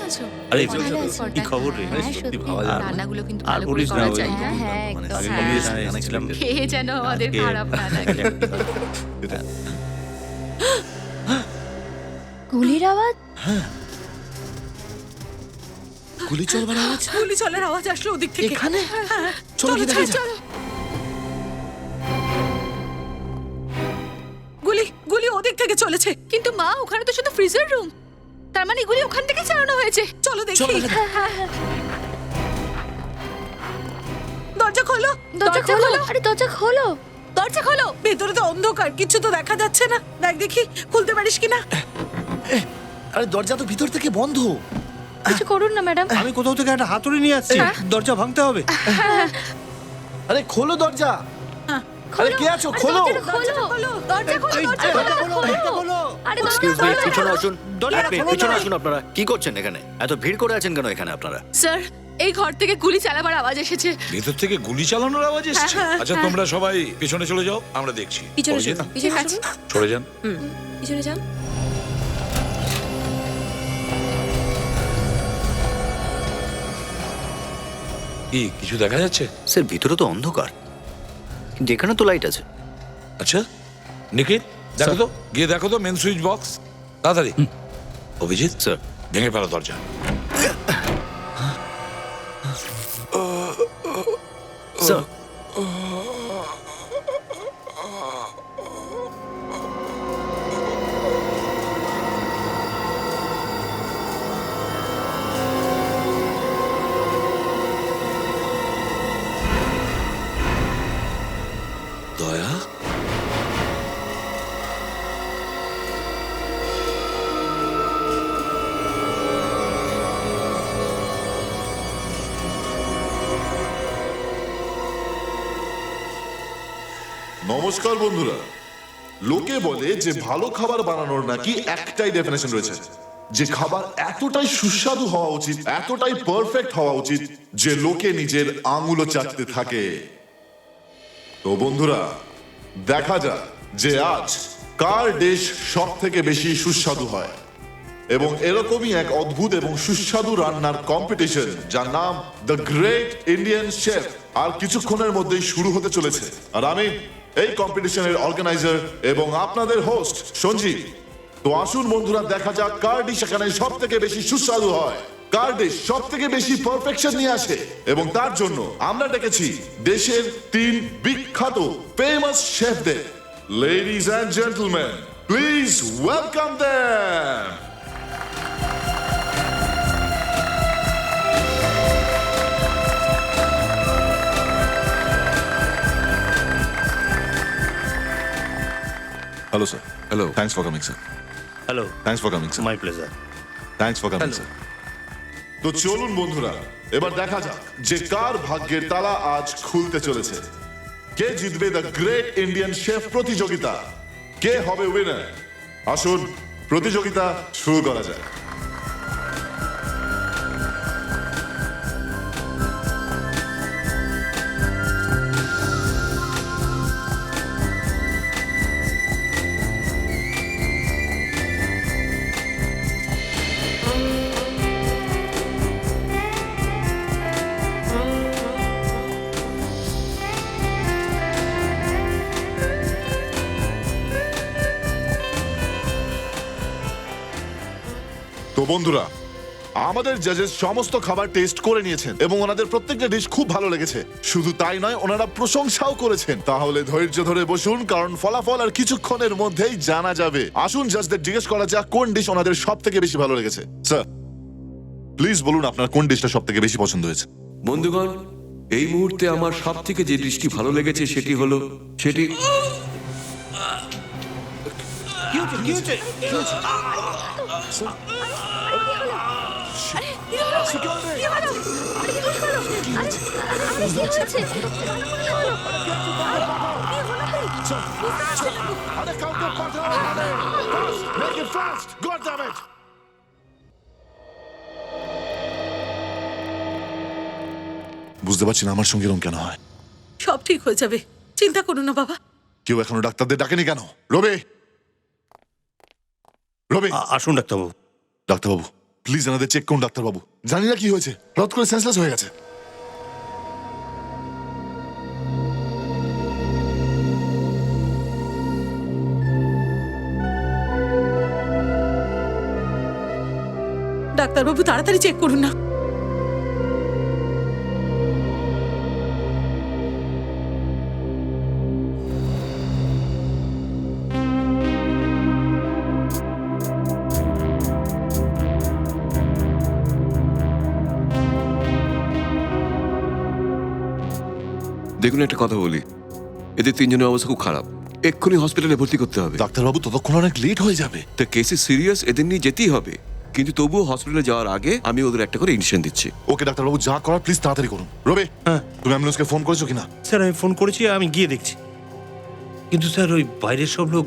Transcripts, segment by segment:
আছো? আরে ভালো আছি। কি খবর রে? হ্যাঁ, সত্যি সত্যি। ভালো লাগে। রান্নাগুলো কিন্তু আর ভালো করে বলিস না, করা ওই চাই। হ্যাঁ, হ্যাঁ, মানে একদম। আগে হ্যাঁ। বলিস না, এনেছিলাম। খেয়ে যেন আমাদের আজকে- খারাপ না লাগে। গুলির আওয়াজ? গুলি চলবার আওয়াজ গুলি চলার আওয়াজ আসলো ওদিক থেকে। এখানে? হ্যাঁ, চলো গিয়ে দেখা যাক। চলো। গুলি গুলি ওদিক থেকে চলেছে। কিন্তু মা, ওখানে তো শুধু ফ্রিজার রুম। তার মানে এগুলি ওখান থেকে চালানো হয়েছে। চলো দেখি। চলো দেখা যাক। দরজা খোলো। দরজা খোলো। আরে দরজা খোলো। দরজা খোলো। ভেতরে তো অন্ধকার, কিছু তো দেখা যাচ্ছে না। দেখ দেখি খুলতে পারিস কিনা। আরে দরজা তো ভিতর থেকে বন্ধ। কিছু করুন না ম্যাডাম। আমি কোথাও থেকে একটা হাতুড়ি নিয়ে আসছি, দরজা ভাঙতে হবে। আরে খোলো দরজা। আরে কে আছো? খোলো। দরজাটা খোলো। খোলো। দরজা খোলো, দরজা খোলো। আরে দরজা এক্সকিউজ মি, খোলো। পিছনে আসুন। দরজাটা এক মিনিট, খোলো পিছনে না। আসুন। আপনারা কি করছেন এখানে? এত ভিড় করে আছেন কেন এখানে আপনারা? স্যার, এই ঘর থেকে গুলি চালাবার আওয়াজ এসেছে। ভেতর থেকে গুলি চালানোর আওয়াজ এসছে। আচ্ছা, তোমরা সবাই পিছনে চলে যাও, আমরা দেখছি। পিছনে অভিজিৎ, চলুন, পিছনে ঠিক আছে। চলুন, সরে যান। পিছনে যান। কি কিছু দেখা যাচ্ছে? স্যার, ভিতরে তো অন্ধকার, কিন্তু এখানে তো লাইট আছে। আচ্ছা, নিখিল দেখো তো, গিয়ে দেখো তো মেন সুইচ বক্স, তাড়াতাড়ি। অভিজিৎ স্যার, ভেঙে ফেলো দরজা। স্যার, দয়া, নমস্কার বন্ধুরা। লোকে বলে যে ভালো খাবার বানানোর নাকি একটাই ডেফিনেশন রয়েছে, যে খাবার এতটাই সুস্বাদু হওয়া উচিত, এতটাই পারফেক্ট হওয়া উচিত যে লোকে নিজের আঙুলও চাটতে থাকে। তো বন্ধুরা, দেখা যাক যে আজ কার ডিশ সব থেকে বেশি সুস্বাদু হয়। এবং এরকমই এক অদ্ভুত এবং সুস্বাদু রান্নার কম্পিটিশন, যার নাম দ্য গ্রেট ইন্ডিয়ান শেফ, আর কিছুক্ষণের মধ্যেই শুরু হতে চলেছে। আর আমি এই কম্পিটিশনের অর্গানাইজার এবং আপনাদের হোস্ট সঞ্জীব। তো আসুন বন্ধুরা, দেখা যাক কার ডিশ এখানে সব থেকে বেশি সুস্বাদু হয়, কার ডিশ সব থেকে বেশি পারফেকশন নিয়ে আসে। এবং তার জন্য আমরা ডেকেছি দেশের 3 বিখ্যাত ফেমাস শেফদের। Ladies and gentleman, please welcome them. Hello, sir. Hello. Thanks for coming, sir. Hello, Thanks for coming, sir. My pleasure. Thanks for coming, sir. তো চলুন বন্ধুরা, এবার দেখা যাক যে কার ভাগ্যের তালা আজ খুলতে চলেছে। কে জিতবে দ্য গ্রেট ইন্ডিয়ান শেফ প্রতিযোগিতা? কে হবে উইনার? আসুন প্রতিযোগিতা শুরু করা যাক। তো বন্ধুরা, আমাদের জাজেস সমস্ত খাবার টেস্ট করে নিয়েছেন এবং ওনাদের প্রত্যেকটা ডিশ খুব ভালো লেগেছে। শুধু তাই নয়, ওনারা প্রশংসাও করেছেন। তাহলে ধৈর্য ধরে বসুন, কারণ ফলাফল আর কিছুক্ষণের মধ্যেই জানা যাবে। আসুন জাজদের জিজ্ঞেস করা যাক কোন ডিশ ওনাদের সব থেকে বেশি ভালো লেগেছে। স্যার, প্লিজ বলুন আপনার কোন ডিশটা সব থেকে বেশি পছন্দ হয়েছে। বন্ধুগণ, এই মুহূর্তে আমার সব থেকে যে দৃষ্টি ভালো লেগেছে সেটি বুঝতে পারছি না আমার সঙ্গে এরকম কেন হয়। সব ঠিক হয়ে যাবে, চিন্তা করো না বাবা। কেউ এখনো ডাক্তারদের ডাকেনি কেন? রবি, রবি, আসুন ডাক্তারবাবু। ডাক্তারবাবু প্লিজ এনাদের চেক করুন ডাক্তারবাবু। জানি না কি হয়েছে, হঠাৎ করে সেন্সলেস হয়ে গেছে। ডাক্তারবাবু তাড়াতাড়ি চেক করুন না। দেখুন একটা কথা বলি, এদের তিনজনের অবস্থা খুব খারাপ, এক্ষুনি হসপিটালে ভর্তি করতে হবে। ডাক্তারবাবু ততক্ষণ অনেক লেট হয়ে যাবে। তা কেসে সিরিয়াস, এদের নিয়ে যেতেই হবে, কিন্তু তবুও হসপিটালে যাওয়ার আগে আমি ওদের একটা করে ইনজেকশন দিচ্ছি। ওকে ডাক্তারবাবু, যা করার প্লিজ তাড়াতাড়ি করুন। রবি, হ্যাঁ তুমি অ্যাম্বুলেন্সকে ফোন করেছো কিনা? স্যার আমি ফোন করেছি, আমি গিয়ে দেখছি। কিন্তু স্যার ওই বাইরের সব লোক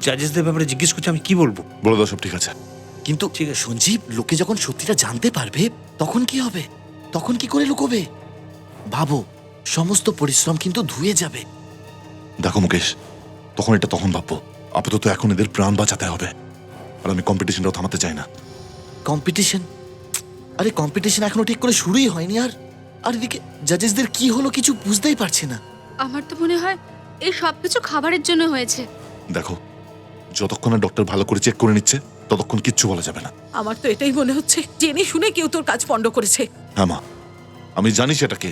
জাজেসদের ব্যাপারে জিজ্ঞেস করছে, আমি কি বলবো? বলে দাও সব ঠিক আছে। কিন্তু ঠিক আছে। সঞ্জীব, লোকে যখন সত্যিটা জানতে পারবে তখন কি হবে? তখন কি করে লুকোবে? ভাবো, সমস্ত পরিশ্রম কিন্তু ধুয়ে যাবে। দেখো মুকেশ, তখন এটা তখন ভাববো, আপাতত এখন এদের প্রাণ বাঁচাতে হবে। আর আমি কম্পিটিশনটাও থামাতে চাই না। কম্পিটিশন? আরে কম্পিটিশন এখনো ঠিক করে শুরুই হয়নি। আর এদিকে জাজেসদের কি হলো কিছু বুঝতেই পারছি না। আমার তো মনে হয় এই সবকিছু খাবারের জন্য হয়েছে। দেখো, যতক্ষণ না ডক্টর ভালো করে চেক করে নিচ্ছে ততক্ষণ কিচ্ছু বলা যাবে না। আমার তো এটাই মনে হচ্ছে, জেনে শুনে কেউ তোর কাজ পণ্ড করেছে। হ্যাঁ মা, আমি জানি সেটাকে।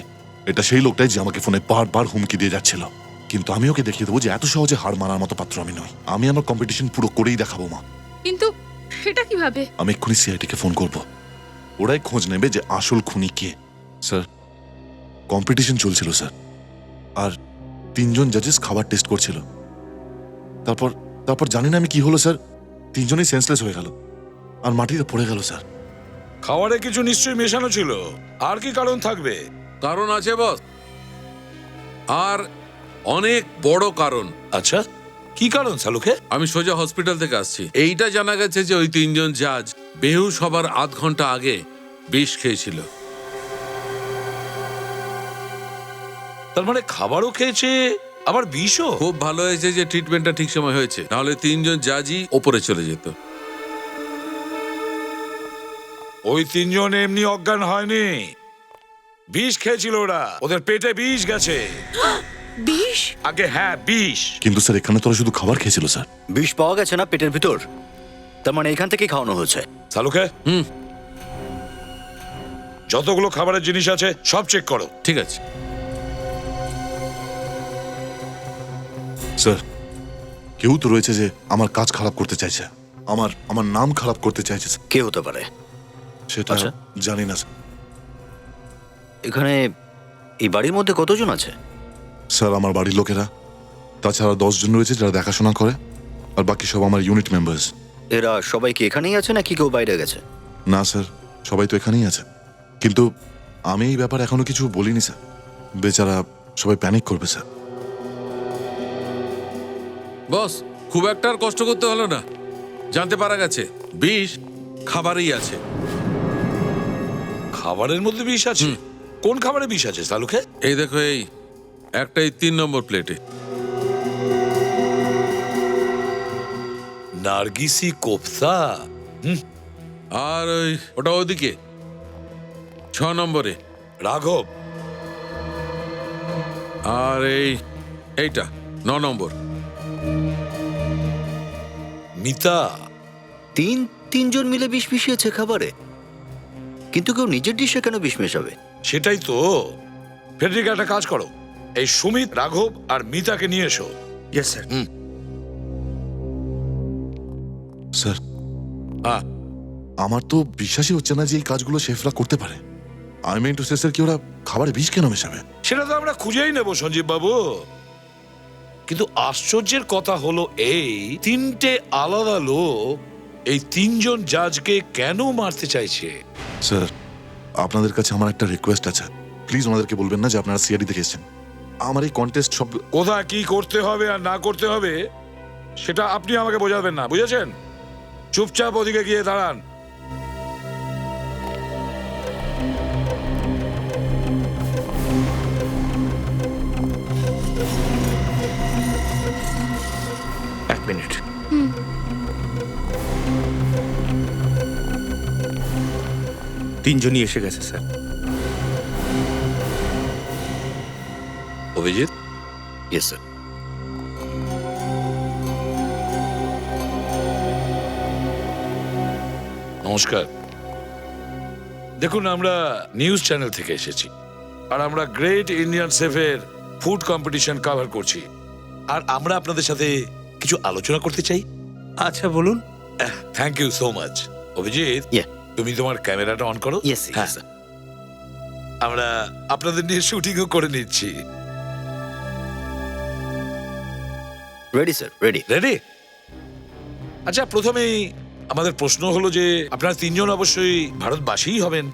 এটা সেই লোকটাই যে আমাকে ফোনে বারবার হুমকি দিয়ে যাচ্ছিল। কিন্তু আমি ওকে দেখিয়ে দেবো যে এত সহজে হার মানার মতো পাত্র আমি নই। আমি আমার কম্পিটিশন পুরো করেই দেখাবো মা। কিন্তু সেটা কিভাবে? আমি এক্ষুনি সিআইটিকে ফোন করব। ওরাই খোঁজ নেবে যে আসল খুনি কে। স্যার, কম্পিটিশন চলছিল স্যার, আর 3 জন জাজেস খাবার টেস্ট করছিল। তারপর জানি না আমি কি হলো স্যার, 3 জনই সেন্সলেস হয়ে গেল আর মাটিতে পড়ে গেল স্যার। খাবারে কিছু নিশ্চয়ই মেশানো ছিল, আর কি কারণ থাকবে? কারণ আছে বস, আর অনেক বড় কারণ। আচ্ছা, কি কারণ সালুকে? আমি সোজা হসপিটাল থেকে আসছি, এইটা জানা গেছে যে ওই 3 জন জাজ বেহুশ হবার আধ ঘন্টা আগে বিষ খেয়েছিল। তার মানে খাবারও খেয়েছে, আবার বিষও? খুব ভালো হয়েছে যে ট্রিটমেন্টটা ঠিক সময় হয়েছে, নাহলে 3 জন জাজই ওপরে চলে যেত। ওই 3 জন এমনি অজ্ঞান হয়নি, বিষ খেয়েছিল ওরা, ওদের পেটে বিষ গেছে। বিষ? আগে হ্যাঁ, বিষ। কিন্তু স্যার এখানে তো ওরা শুধু খাবার খেয়েছিল স্যার। বিষ পাওয়া গেছে না পেটের ভিতর, তার মানে এখান থেকেই খাওয়ানো হয়েছে। সালুকে, যতগুলো খাবারের জিনিস আছে সব চেক করো। ঠিক আছে স্যার, কেউ তো রয়েছে যে আমার কাজ খারাপ করতে চাইছে, আমার নাম খারাপ করতে চাইছে স্যার। কে হতে পারে সেটা আচ্ছা। জানি না স্যার। এখানে এই বাড়ির মধ্যে কতজন আছে? স্যার আমার বাড়ির লোকেরা, তাছাড়া 10 জন রয়েছে যারা দেখাশোনা করে, আর বাকি সব আমার ইউনিট মেম্বার্স। এরা সবাই কি এখানেই আছে নাকি কেউ বাইরে গেছে? না স্যার, সবাই তো এখানেই আছে, কিন্তু আমি এই ব্যাপারে এখনো কিছু বলিনি স্যার। বেচারা সবাই প্যানিক করবে স্যার। বস, খুব একটা আর কষ্ট করতে হলো না, জানতে পারা গেছে বিষ খাবারেই আছে। খাবারের মধ্যে বিষ আছে? কোন খাবারে বিষ আছে সালুকে? এই দেখো, এই একটাই 3 নম্বর প্লেটে। নার্গিসি কোফতা। আর ওটা ওদিকে 6 নম্বরে রাঘব। আর এইটা 9 নম্বর মিতা। তিনজন মিলে বিষ মিশিয়েছে খাবারে, কিন্তু কেউ নিজের ডিশে কেন বিষ মেশাবে? সেটাই তো। ফেডরিকা, একটা কাজ করো, এই সুমিত, রাঘব আর মিতাকে নিয়ে এসো। Yes sir. স্যার, হ্যাঁ, আমার তো বিশ্বাসই হচ্ছে না যে এই কাজগুলো শেফরা করতে পারে। I mean to say sir, কি ওরা খাবারে বিষ কেন মেশাবে? সেটা তো আমরা খুঁজেই নেব সঞ্জীব বাবু। কিন্তু আশ্চর্যের কথা হলো এই, 3টে আলাদা লোক এই 3 জন জাজকে কেন মারতে চাইছে? স্যার, আপনাদের কাছে আমার একটা রিকোয়েস্ট আছে, প্লিজ ওনাদেরকে বলবেন না যে আপনারা সিআইডি থেকে এসেছেন। আমার এই কন্টেস্ট সব কোথায় কি করতে হবে আর না করতে হবে সেটা আপনি আমাকে বোঝাবেন না, বুঝেছেন? চুপচাপ ওদিকে গিয়ে দাঁড়ান। এক মিনিট। তিনজনই এসে গেছে স্যার। Abhijit, yes sir. নমস্কার। দেখুন, আমরা নিউজ চ্যানেল থেকে এসেছি, আর আমরা গ্রেট ইন্ডিয়ান শেফের ফুড কম্পিটিশন কভার করছি, আর আমরা আপনাদের সাথে কিছু আলোচনা করতে চাই। আচ্ছা বলুন। Thank you so much. Abhijit, Yeah. তুমি তোমার ক্যামেরাটা অন করো। ইয়েস হ্যাঁ, স্যার। আমরা আপনাদের নিয়ে শুটিংও করে নিচ্ছি। Ready sir, ready. রেডি? আচ্ছা, প্রথমেই আমাদের প্রশ্ন হলো যে আপনারা তিনজন অবশ্যই ভারতবাসীই হবেন,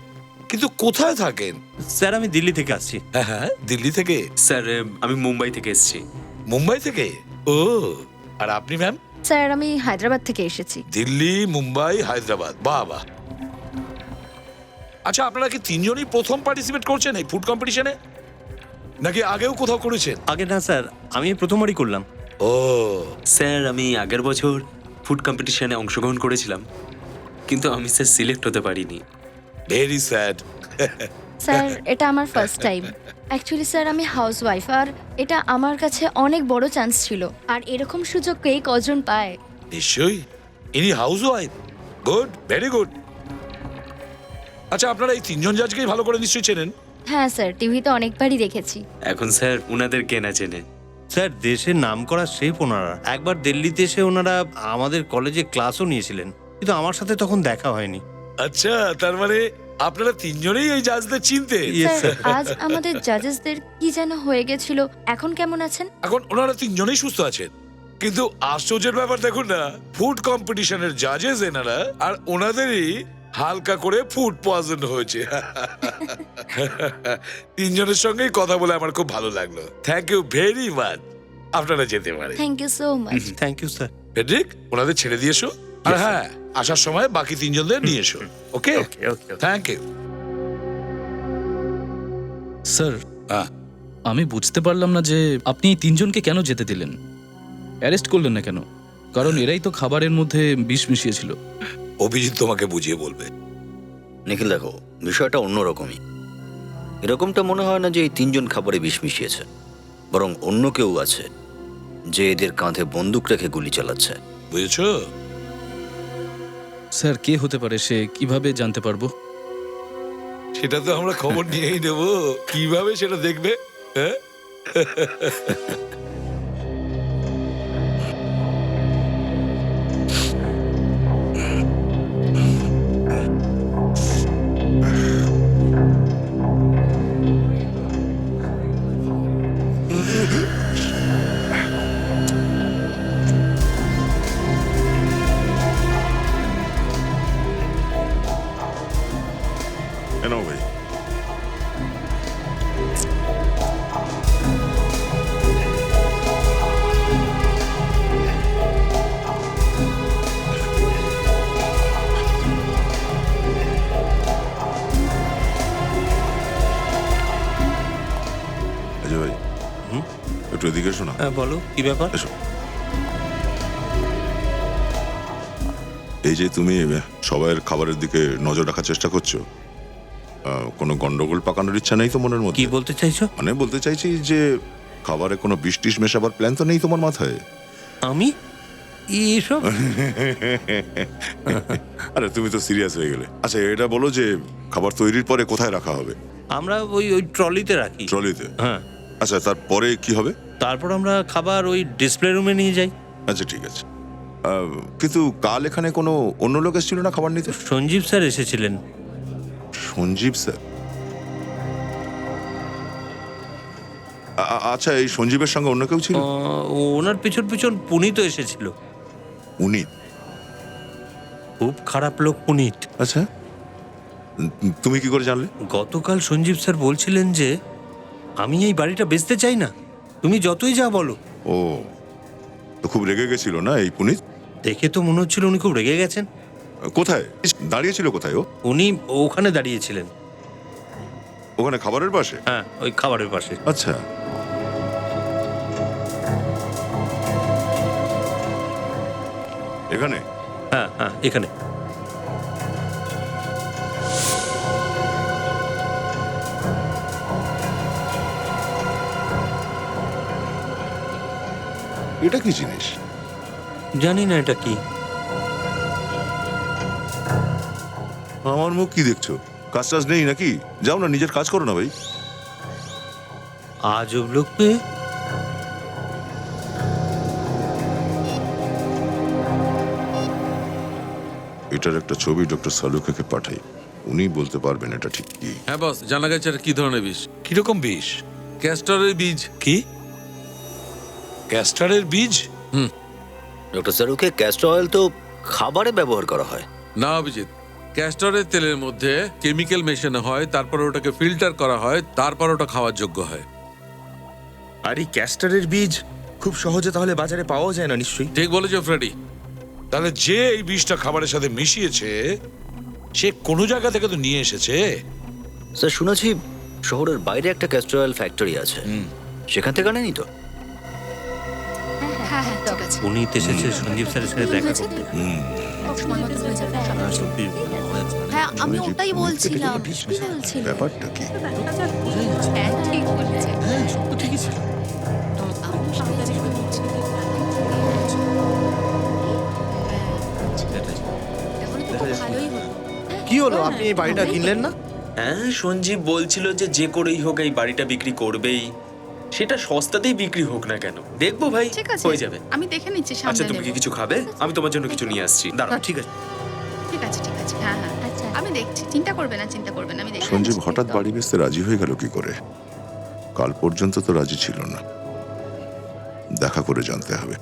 কিন্তু কোথায় থাকেন? স্যার আমি দিল্লি থেকে আসছি। হ্যাঁ হ্যাঁ, দিল্লি থেকে। স্যার আমি মুম্বাই থেকে এসেছি। মুম্বাই থেকে? ও, আর আপনি ম্যাম? স্যার আমি হায়দ্রাবাদ থেকে এসেছি। দিল্লি, মুম্বাই, হায়দ্রাবাদ। বাহ বাহ। আচ্ছা, আপনারা কি তিনজনই প্রথম পার্টিসিপেট করছেন এই ফুড কম্পিটিশনে, নাকি আগেও কোথাও করেছেন? আগে না স্যার, আমি প্রথমবারই করলাম। ও, স্যার আমি আগের বছর ফুড কম্পিটিশনে অংশগ্রহণ করেছিলাম, কিন্তু আমি স্যার সিলেক্ট হতে পারিনি। Very sad. স্যার এটা আমার ফার্স্ট টাইম। অ্যাকচুয়ালি স্যার আমি হাউসওয়াইফ, আর এটা আমার কাছে অনেক বড় চান্স ছিল, আর এরকম সুযোগ কে কজন পায়? নিশ্চয়ই, ইনি house wife. Good, very good. আচ্ছা, আপনারা এই তিনজন জাজকেই ভালো করে নিশ্চয়ই চেনেন। হ্যাঁ স্যার, টিভিতে অনেকবারই দেখেছি। এখন স্যার উনাদের কেনা চেনে। স্যার দেশের নাম করা শেফ ওনারা। একবার দিল্লিতে এসে ওনারা আমাদের কলেজে ক্লাসও নিয়েছিলেন, কিন্তু আমার সাথে তখন দেখা হয়নি। আচ্ছা, তার মানে আপনারা তিনজনেই এই জাজদের চিনতেন? Yes, sir sir. আজ আমাদের জাজেসদের কি যেন হয়ে গেছিল, এখন কেমন আছেন? এখন ওনারা তিনজনেই সুস্থ আছেন, কিন্তু আশ্চর্যের ব্যাপার দেখুন না, ফুড কম্পিটিশনের জাজেস এনারা, আর ওনাদেরই হালকা করে ফুড পয়জন হয়েছে। তিনজনের সঙ্গেই কথা বলে আমার খুব ভালো লাগলো। Thank you very much. আপনারা যেতে পারেন। Thank you so much. Thank you sir. Frederick, ওনাদের ছেড়ে দিয়ে এসো, আর হ্যাঁ, আসার সময় বাকি তিনজনদের নিয়ে এসো। Okay okay. Thank you. Sir হ্যাঁ, আমি বুঝতে পারলাম না যে আপনি এই তিনজনকে কেন যেতে দিলেন, অ্যারেস্ট করলেন না কেন? কারণ এরাই তো খাবারের মধ্যে বিষ মিশিয়েছিল। অভিজিৎ তোমাকে বুঝিয়ে বলবে। নিখিল দেখো, বিষয়টা অন্যরকমই। এরকমটা মনে হয় না যে এই তিনজন খাবারে বিষ মিশিয়েছে, বরং অন্য কেউ আছে যে এদের কাঁধে বন্দুক রেখে গুলি চালাচ্ছে। বুঝেছো? স্যার কে হতে পারে, সে কিভাবে জানতে পারবো? সেটা তো আমরা খবর নিয়েই নেবো। কিভাবে সেটা দেখবে? হ্যাঁ, কেন ভাই? অজয় ভাই, একটু এদিকে এসো না। হ্যাঁ বলো, কি ব্যাপার? এসো। এই যে তুমি সবার খাবারের দিকে নজর রাখার চেষ্টা করছো, কোনো গন্ডগোল পাকানোর ইচ্ছা নেই তো মনের কি মধ্যে? বলতে চাইছো? মানে বলতে চাইছি যে খাবারে কোনো বিষ টিষ মেশাবার প্ল্যান তো নেই তোমার মাথায়? আমি এসব? আরে তুমি তো সিরিয়াস হয়ে গেলে। আচ্ছা এটা বলো যে খাবার তৈরির পরে কোথায় রাখা হবে? আমরা ওই ট্রলিতে রাখি। ট্রলিতে? হ্যাঁ। আচ্ছা তারপরে কি হবে? তারপর আমরা খাবার ওই ডিসপ্লে রুমে নিয়ে যাই। আচ্ছা ঠিক আছে। কিন্তু কাল এখানে কোনো অন্য লোক এসেছিল না খাবার নিতে? সঞ্জীব স্যার এসেছিলেন। সঞ্জীব স্যার? আচ্ছা এই সঞ্জীবের সঙ্গে অন্য কেউ ছিল? ওনার পিছন পিছন পুনিতও এসেছিল। পুনিত? খুব খারাপ লোক পুনিত। আচ্ছা তুমি কি করে জানলে? গতকাল সঞ্জীব স্যার বলছিলেন যে আমি এই বাড়িটা বেচতে চাই না, তুমি যতই যা বলো। ও, তো খুব রেগে গেছিল না এই পুনিত? দেখে তো মনে হচ্ছিল উনি খুব রেগে গেছেন। কোথায় দাঁড়িয়েছিল? কোথায় ও? উনি ওখানে দাঁড়িয়েছিলেন। ওখানে খাবারের পাশে? হ্যাঁ, ওই খাবারের পাশে। আচ্ছা এখানে? হ্যাঁ হ্যাঁ, এখানে। এটা কি জিনিস? জানি না এটা কি। আমার মুখ কি দেখছো? কাজ টাজ নেই নাকি? যাও না, নিজের কাজ করো না ভাই। আজব লোক পেয়ে এটার একটা ছবি ডক্টর সালুকাকে পাঠাই, উনি বলতে পারবেন এটা ঠিক কি। হ্যাঁ বস, জানা গেছে এটা কি ধরনের বিষ। কিরকম বিষ? ক্যাস্টরের বীজ। কি? ক্যাস্টারের বীজ? ডক্টর সারুকে ক্যাস্টর অয়েল তো খাবারে ব্যবহার করা হয়। না অভিজিৎ, ক্যাস্টরের তেলের মধ্যে কেমিক্যাল মেশানো হয়, তারপর ওটাকে ফিল্টার করা হয়, তারপর ওটা খাওয়ার যোগ্য হয়। আর এই ক্যাস্টারের বীজ খুব সহজে তাহলে বাজারে পাওয়া যায় না নিশ্চয়ই? ঠিক বলেছো ফ্রেডি। তাহলে যে এই বিষটা খাবারের সাথে মিশিয়েছে সে কোনো জায়গা থেকে তো নিয়ে এসেছে। স্যার শুনেছি শহরের বাইরে একটা ক্যাস্টর অয়েল ফ্যাক্টরি আছে, সেখান থেকে আনেনি তো? হ্যাঁ হ্যাঁ ঠিক আছে। উনি তো এসেছে সঞ্জীব স্যারের সাথে দেখা করতে। হ্যাঁ আমি ওটাই বলছিলাম। ব্যাপারটা কি? হ্যাঁ ঠিক বলেছেন। ঠিকই ছিল। কি হলো, আপনি এই বাড়িটা কিনলেন না? হ্যাঁ, সঞ্জীব বলছিল যে যে করেই হোক এই বাড়িটা বিক্রি করবেই, সেটা সস্তাতেই বিক্রি হোক না কেন। দেখবো ভাই, ঠিক আছে হয়ে যাবে। আমি দেখে নিচ্ছি সামনে। আচ্ছা, তুমি কি নেব। কিছু খাবে? আমি তোমার জন্য কিছু নিয়ে আসছি, দাঁড়াও। ঠিক আছে। ঠিক আছে ঠিক আছে। হ্যাঁ হ্যাঁ আচ্ছা। আমি দেখছি, চিন্তা করবে না চিন্তা করবেন, আমি দেখছি। সঞ্জীব হঠাৎ বাড়ি বেচতে রাজি হয়ে গেল কি করে? কাল পর্যন্ত তো রাজি ছিল না, দেখা করে জানতে হবে।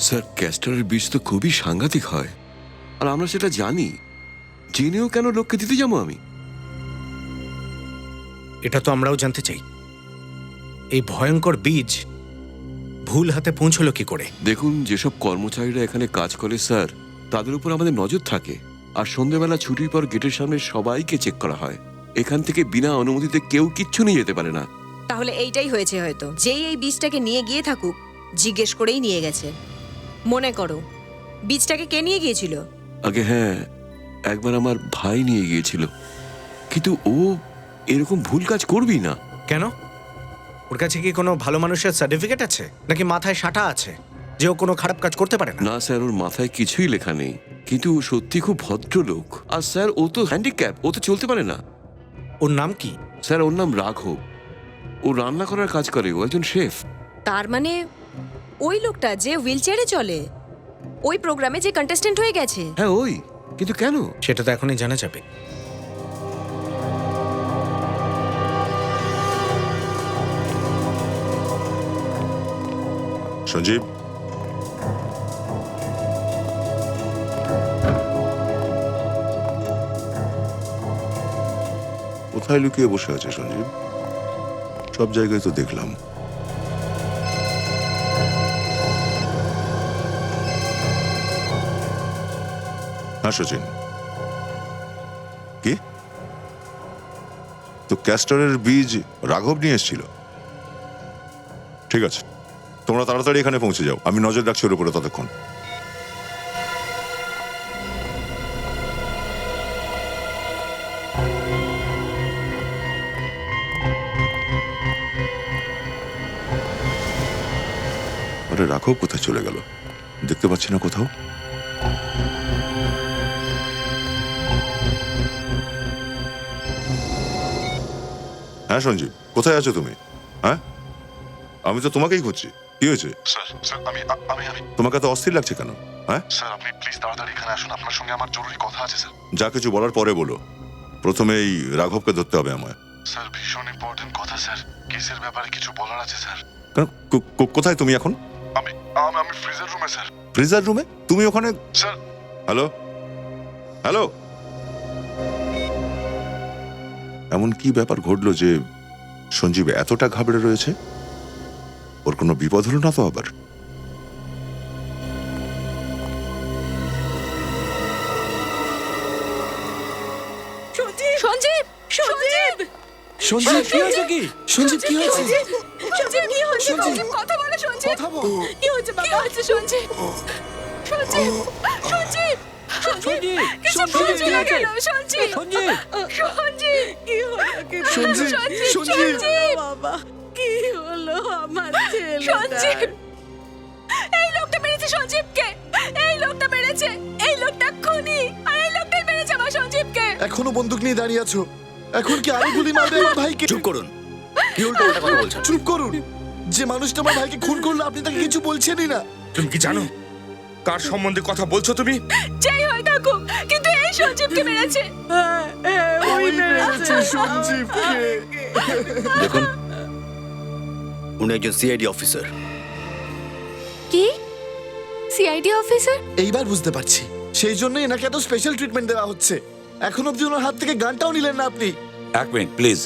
স্যার, ক্যাস্টরের বীজ তো খুবই সাংঘাতিক হয়, আর আমরা সেটা জানি। জেনেও কেন লোককে দিতে যাবো আমি? এটা তো আমরাও জানতে চাই। এই ভয়ঙ্কর বীজ ভুল হাতে পৌঁছলো কি করে? দেখুন, যেসব কর্মচারীরা এখানে কাজ করে স্যার, তাদের উপর আমাদের নজর থাকে। আর সন্ধ্যেবেলা ছুটির পর গেটের সামনে সবাইকে চেক করা হয়। এখান থেকে বিনা অনুমতিতে কেউ কিচ্ছু নিয়ে যেতে পারে না। তাহলে এইটাই হয়েছে হয়তো, যেই এই বীজটাকে নিয়ে গিয়ে থাকুক জিজ্ঞেস করেই নিয়ে গেছে। মনে করো বীজটাকে কে নিয়ে গিয়েছিল? আগে হ্যাঁ, একবার আমার ভাই নিয়ে গিয়েছিল, কিন্তু ও এরকম ভুল কাজ করবি না। কেন? ওর কাছে কি কোনো ভালো মানুষের সার্টিফিকেট আছে, নাকি মাথায় সাটা আছে যে ও কোনো খারাপ কাজ করতে পারে না? না স্যার, ওর মাথায় কিছুই লেখা নেই, কিন্তু ও সত্যি খুব ভদ্রলোক। আর স্যার, ও তো হ্যান্ডিক্যাপ, ও তো চলতে পারে না। ওর নাম কি? স্যার, ওর নাম রাঘব। ও রান্না করার কাজ করে, ও একজন শেফ। তার মানে ওই লোকটা যে হুইল চেয়ারে চলে, ওই প্রোগ্রামে যে কন্টেস্টেন্ট হয়ে গেছে? হ্যাঁ ওই, কিন্তু কেন? সেটা তো এখনই জানা যাবে। সঞ্জীব, কোথায় লুকিয়ে বসে আছে সঞ্জীব? সব জায়গায় তো দেখলাম। হ্যাঁ সচিন, কি? তো ক্যাস্টরের বীজ রাঘব নিয়ে এসেছিল? ঠিক আছে, তোমরা তাড়াতাড়ি এখানে পৌঁছে যাও, আমি নজর রাখছি ওর উপরে ততক্ষণ। আরে রাঘব কোথায় চলে গেল? দেখতে পাচ্ছি না কোথাও। হ্যাঁ সঞ্জীব, কোথায় আছো তুমি? হ্যাঁ, আমি তো তোমাকেই খুঁজছি। কি হয়েছে? স্যার স্যার আমি তোমাকে এত অস্থির লাগছে কেন? হ্যাঁ স্যার, আপনি প্লিজ তাড়াতাড়ি এখানে আসুন, আপনার সঙ্গে আমার জরুরি কথা আছে স্যার। যা কিছু বলার পরে বলো, প্রথমে এই রাঘবকে ধরতে হবে আমায়। স্যার ভীষণ ইম্পর্টেন্ট কথা স্যার, কেসের ব্যাপারে কিছু বলার আছে স্যার। কেন, কোথায় তুমি এখন? আমি আমি ফ্রিজার রুমে স্যার। ফ্রিজার রুমে? তুমি ওখানে? স্যার হ্যালো হ্যালো, এমন কি ব্যাপার ঘটলো যে সঞ্জীব এতটা ঘাবড়ে রয়েছে? ওর কোনো বিপদ হলো না তো আবার? সঞ্জীব সঞ্জীব সঞ্জীব সঞ্জীব কি হয়েছে? কি সঞ্জীব কি হয়েছে? সঞ্জীব কি হয়েছে? সঞ্জীব কথা বলে। সঞ্জীব কি হয়েছে বাবা? কি হয়েছে সঞ্জীব? সঞ্জীব সঞ্জীব সঞ্জীব কিছু বলছো না কেন? সঞ্জীব সঞ্জীব কি হলো? সঞ্জীব সঞ্জীব বাবা কি হলো আমার ছেলে? সঞ্জীব সঞ্জীবকে। এই লোকটা মেরেছে, এই লোকটা খুনি, আর এই লোকটাই মেরেছে আমার সঞ্জীবকে। এখনো বন্দুক নিয়ে দাঁড়িয়ে আছো? এখন কি আরো গুলি মারবে আমার ভাইকে? চুপ করুন, কি উল্টো পাল্টা কথা বলছেন? চুপ করুন। যে মানুষটা আমার ভাইকে খুন করলো আপনি তাকে কিছু বলছেনই না। তুমি কি জানো কার সম্বন্ধে কথা বলছো তুমি? যাই হয় থাকুক, কিন্তু এই সঞ্জীবকে মেরেছে। ওই মেরেছে সঞ্জীবকে। দেখুন, উনি একজন সিআইডি অফিসার। কি সিআইডি অফিসার? এইবার বুঝতে পারছি, সেই জন্যই এনাকে এত স্পেশাল ট্রিটমেন্ট দেওয়া হচ্ছে। এখন অব্দি ওনার হাত থেকে গানটাও নিলেন না আপনি। এক মিনিট প্লিজ,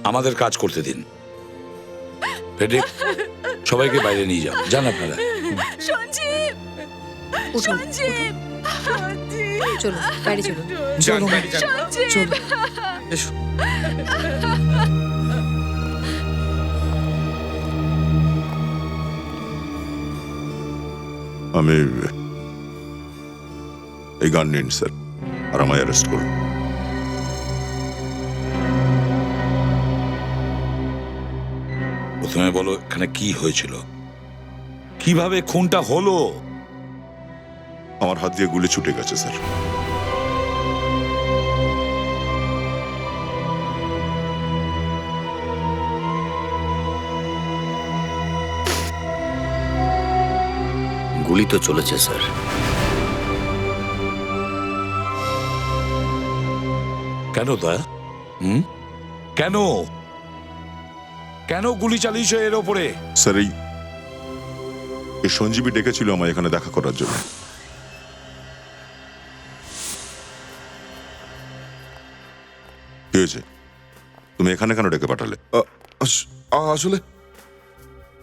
আমাদের কাজ করতে দিন। ফেডরিক, সবাইকে বাইরে নিয়ে যাও, যান আপনারা। সঞ্জীব, সঞ্জীব, চলো গাড়ি চলো। যান, গাড়ি যান। সঞ্জীব। এসো। আমি এই গান নিন স্যার, আর আমায় অ্যারেস্ট করুন। প্রথমে বলো এখানে কি হয়েছিল, কিভাবে খুনটা হলো? আমার হাত দিয়ে গুলি ছুটে গেছে স্যার। গুলি তো চলেছে স্যার। কেন দয়া? কেন কেন গুলি চালিয়েছ এর ওপরে? স্যার এই সঞ্জীবী ডেকেছিল আমায় এখানে দেখা করার জন্য। কি হয়েছে? তুমি এখানে কেন ডেকে পাঠালে? আসলে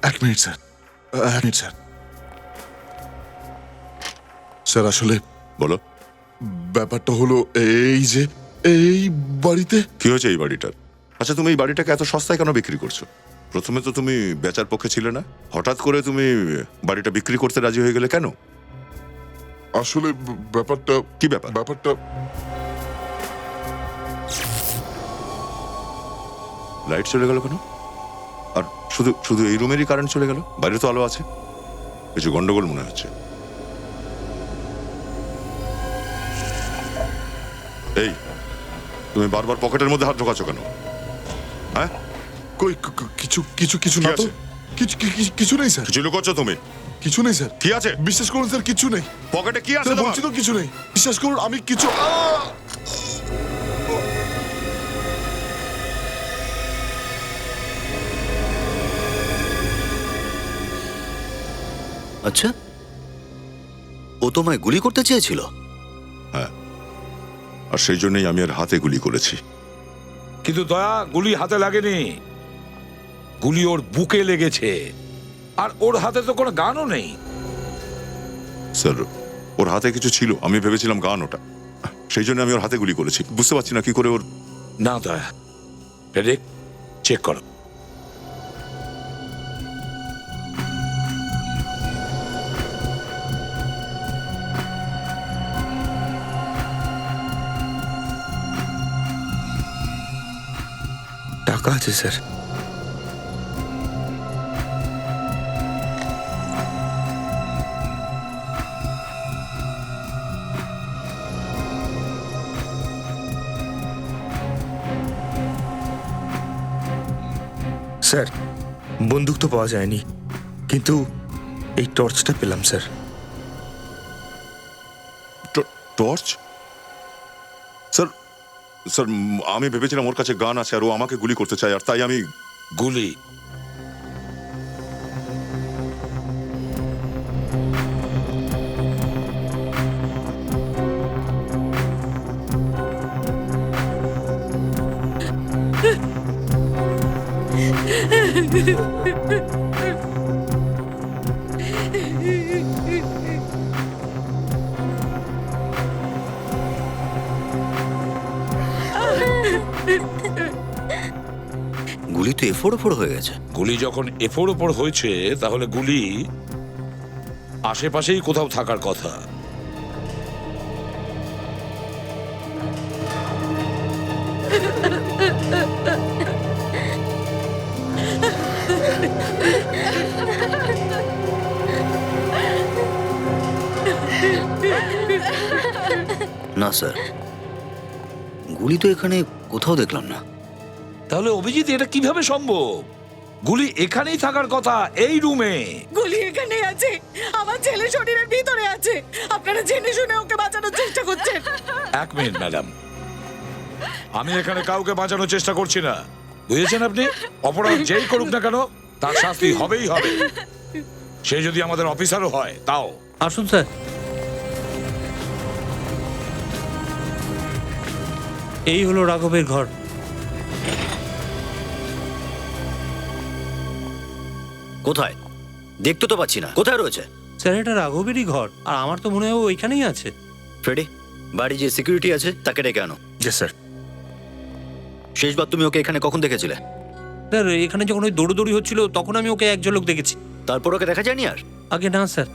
এক মিনিট স্যার, এক মিনিট স্যার। স্যার আসলে বলো। ব্যাপারটা হলো এই যে এই বাড়িতে কি হয়েছে এই বাড়িটার? আচ্ছা, তুমি এই বাড়িটাকে এত সস্তায় কেন বিক্রি করছো? প্রথমে তো তুমি বেচার পক্ষে ছিলে না, হঠাৎ করে তুমি বাড়িটা বিক্রি করতে রাজি হয়ে গেলে কেন? আসলে ব্যাপারটা কি ব্যাপার? ব্যাপারটা লাইট চলে গেল কেন? আর শুধু শুধু এই রুমেরই কারেন্ট চলে গেল? বাইরে তো আলো আছে। কিছু গন্ডগোল মনে হচ্ছে। এই, তুমি বারবার পকেটের মধ্যে হাত ঢোকাচ্ছ কেন? হ্যাঁ, কই কিছু কিছু কিছু না তো, কিছু নেই স্যার। কিছু লুকোচ্ছ তুমি? কিছু নেই স্যার। কি আছে? বিশ্বাস করুন স্যার, কিছু নেই। পকেটে কি আছে? বলছি তো কিছু নেই, বিশ্বাস করুন আমি কিছু। আচ্ছা, ও তোমায় গুলি করতে চেয়েছিল? হ্যাঁ, আর সেই জন্যই আমি আর হাতে গুলি করেছি। কিন্তু দয়া, গুলি হাতে লাগেনি, গুলি ওর বুকে লেগেছে। আর ওর হাতে তো কোনো গানও নেই। স্যার, ওর হাতে কিছু ছিল, আমি ভেবেছিলাম গান ওটা, সেই জন্য আমি ওর হাতে গুলি করেছি। বুঝতে পারছি না কি করে ওর। না দয়া, ফেডরিক চেক করো। টাকা আছে স্যার। স্যার, বন্দুক তো পাওয়া যায়নি, কিন্তু এই টর্চটা পেলাম স্যার। টর্চ? স্যার, স্যার আমি ভেবেছিলাম ওর কাছে গান আছে আর ও আমাকে গুলি করতে চায়, আর তাই আমি গুলি। গুলি তো এফোড় ওফোড় হয়ে গেছে। গুলি যখন এফোড় ওপর হয়েছে, তাহলে গুলি আশেপাশেই কোথাও থাকার কথা। না স্যার, গুলি তো এখানে কোথাও দেখলাম না। তাহলে অভিজিৎ এটা কিভাবে সম্ভব? গুলি এখানেই থাকার কথা, এই রুমে। গুলি এখানে আছে, আমার ছেলে শরীরের ভিতরে আছে। আপনারা জেনে শুনে ওকে বাঁচানোর চেষ্টা করছেন। এক মিনিট ম্যাডাম, আমি এখানে কাউকে বাঁচানোর চেষ্টা করছি না, বুঝেছেন আপনি? অপরাধ যেই করুক না কেন তার শাস্তি হবেই হবে, সে যদি আমাদের অফিসারও হয় তাও। আসুন স্যার। এই হলো রাঘবের ঘর। কোথায়? দেখতে তো পাচ্ছি না, কোথায় রয়েছে? স্যার এটা রাঘবেরই ঘর, আর আমার তো মনে হয় ও ওইখানেই আছে। ফ্রেডি, বাড়ি যে সিকিউরিটি আছে তাকে ডেকে আনো। জি স্যার। শেষবার তুমি ওকে এখানে কখন দেখেছিলে? স্যার এখানে যখন ওই দৌড়োদৌড়ি হচ্ছিল তখন আমি ওকে এক ঝলক দেখেছি। তারপর ওকে দেখা যায়নি আর? আগে না স্যার।